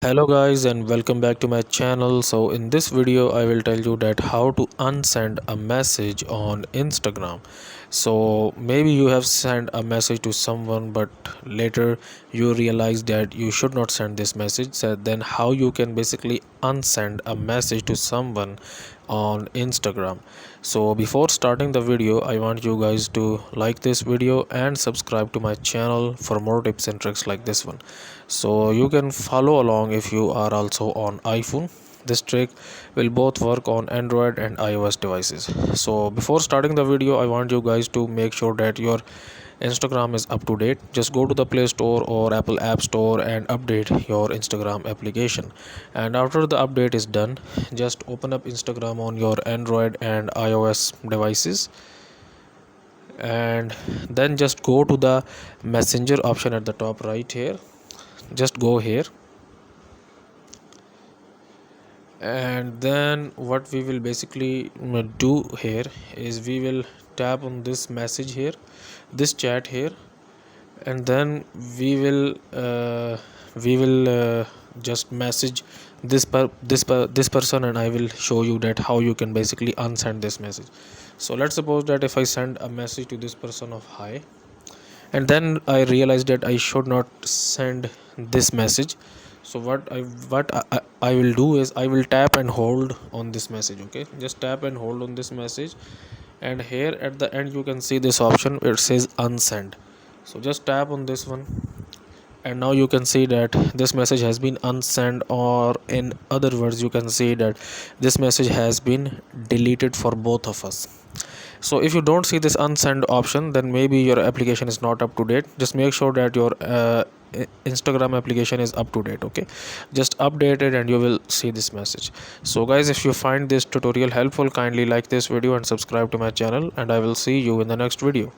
Hello guys and welcome back to my channel. So in this video I will tell you that how to unsend a message on Instagram. So maybe you have sent a message to someone but later you realize that you should not send this message. So then how you can basically unsend a message to someone on Instagram. So before starting the video I want you guys to like this video and subscribe to my channel for more tips and tricks like this one. So you can follow along if you are also on iPhone. This trick will both work on Android and iOS devices. So before starting the video I want you guys to make sure that your Instagram is up to date. Just go to the Play Store or Apple App Store and update your Instagram application. And after the update is done, just open up Instagram on your Android and iOS devices, and then just go to the messenger option at the top right here. Just go here, and then what we will basically do here is we will tap on this message here, this chat here, and then we will just message this person, and I will show you that how you can basically unsend this message. So let's suppose that if I send a message to this person of hi, and then I realized that I should not send this message. So what I will do is I will tap and hold on this message. Okay, just tap and hold on this message, and here at the end you can see this option where it says unsend. So just tap on this one, and now you can see that this message has been unsent, or in other words you can see that this message has been deleted for both of us. So if you don't see this unsend option, then maybe your application is not up to date. Just make sure that your Instagram application is up to date. Okay, just update it and you will see this message. So guys, if you find this tutorial helpful, kindly like this video and subscribe to my channel, and I will see you in the next video.